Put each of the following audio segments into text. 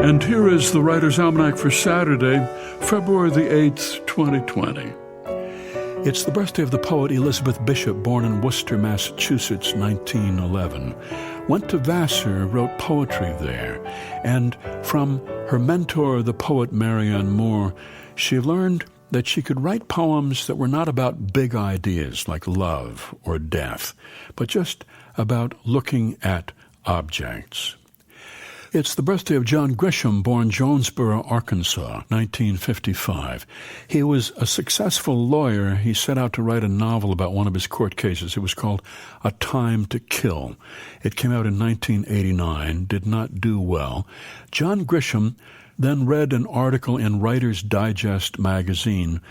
And here is the Writer's Almanac for Saturday, February the 8th, 2020. It's the birthday of the poet Elizabeth Bishop, born in Worcester, Massachusetts, 1911. Went to Vassar, wrote poetry there, and from her mentor, the poet Marianne Moore, she learned that she could write poems that were not about big ideas like love or death, but just about looking at objects. It's the birthday of John Grisham, born Jonesboro, Arkansas, 1955. He was a successful lawyer. He set out to write a novel about one of his court cases. It was called A Time to Kill. It came out in 1989, did not do well. John Grisham then read an article in Writer's Digest magazine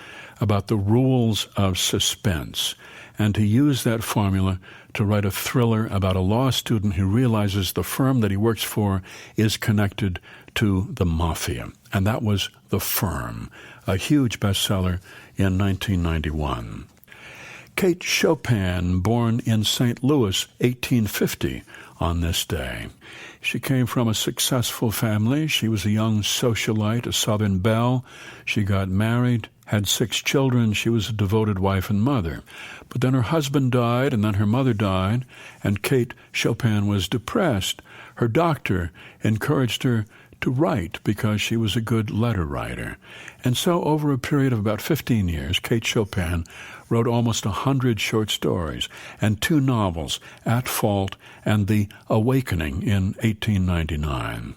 about the rules of suspense, and he used that formula to write a thriller about a law student who realizes the firm that he works for is connected to the mafia. And that was The Firm, a huge bestseller in 1991. Kate Chopin, born in St. Louis, 1850, on this day. She came from a successful family. She was a young socialite, a Southern belle. She got married, had 6 children. She was a devoted wife and mother. But then her husband died, and then her mother died, and Kate Chopin was depressed. Her doctor encouraged her to write because she was a good letter writer. And so over a period of about 15 years, Kate Chopin wrote almost 100 short stories and 2 novels, At Fault and The Awakening, in 1899.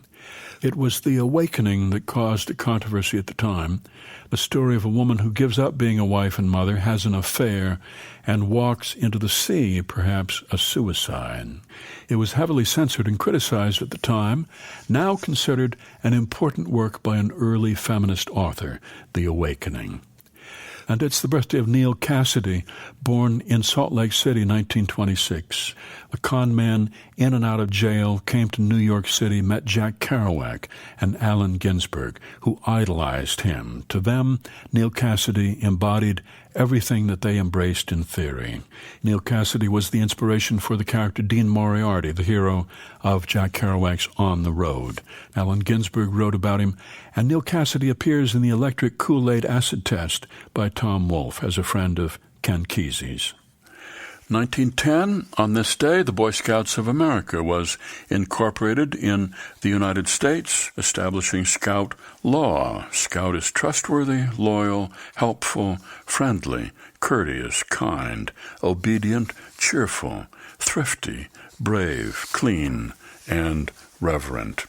It was The Awakening that caused a controversy at the time, the story of a woman who gives up being a wife and mother, has an affair, and walks into the sea, perhaps a suicide. It was heavily censored and criticized at the time, now considered an important work by an early feminist author, The Awakening. And it's the birthday of Neal Cassady, born in Salt Lake City, 1926. A con man in and out of jail, came to New York City, met Jack Kerouac and Allen Ginsberg, who idolized him. To them, Neal Cassady embodied everything that they embraced in theory. Neal Cassady was the inspiration for the character Dean Moriarty, the hero of Jack Kerouac's On the Road. Allen Ginsberg wrote about him, and Neal Cassady appears in the Electric Kool-Aid Acid Test by Tom Wolfe as a friend of Ken Kesey's. 1910, on this day, the Boy Scouts of America was incorporated in the United States, establishing Scout law. Scout is trustworthy, loyal, helpful, friendly, courteous, kind, obedient, cheerful, thrifty, brave, clean, and reverent.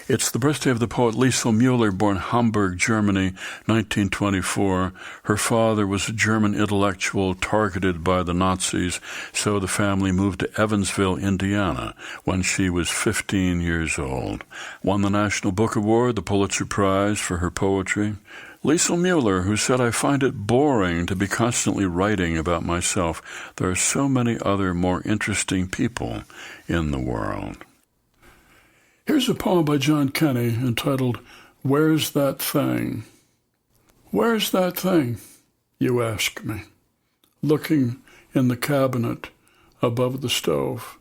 It's the birthday of the poet Lisel Mueller, born Hamburg, Germany, 1924. Her father was a German intellectual targeted by the Nazis, so the family moved to Evansville, Indiana, when she was 15 years old. Won the National Book Award, the Pulitzer Prize for her poetry. Lisel Mueller, who said, "I find it boring to be constantly writing about myself. There are so many other more interesting people in the world." Here's a poem by John Kenny entitled, "Where's That Thing?" Where's that thing, you ask me, looking in the cabinet above the stove.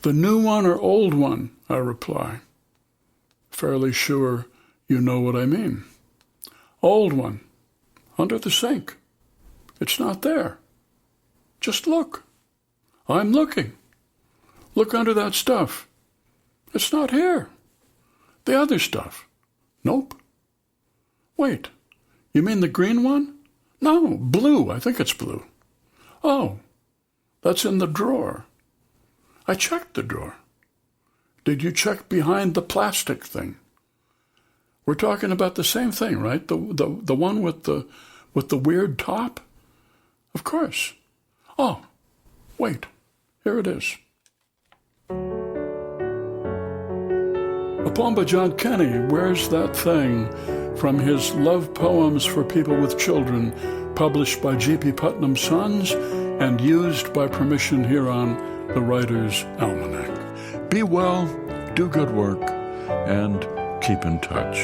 The new one or old one, I reply. Fairly sure you know what I mean. Old one, under the sink. It's not there. Just look. I'm looking. Look under that stuff. It's not here. The other stuff. Nope. Wait, you mean the green one? No, blue. I think it's blue. Oh, that's in the drawer. I checked the drawer. Did you check behind the plastic thing? We're talking about the same thing, right? The one with the weird top? Of course. Oh, wait. Here it is. A poem by John Kenny, Where's That Thing? From his Love Poems for People with Children, published by G.P. Putnam Sons and used by permission here on the Writer's Almanac. Be well, do good work, and keep in touch.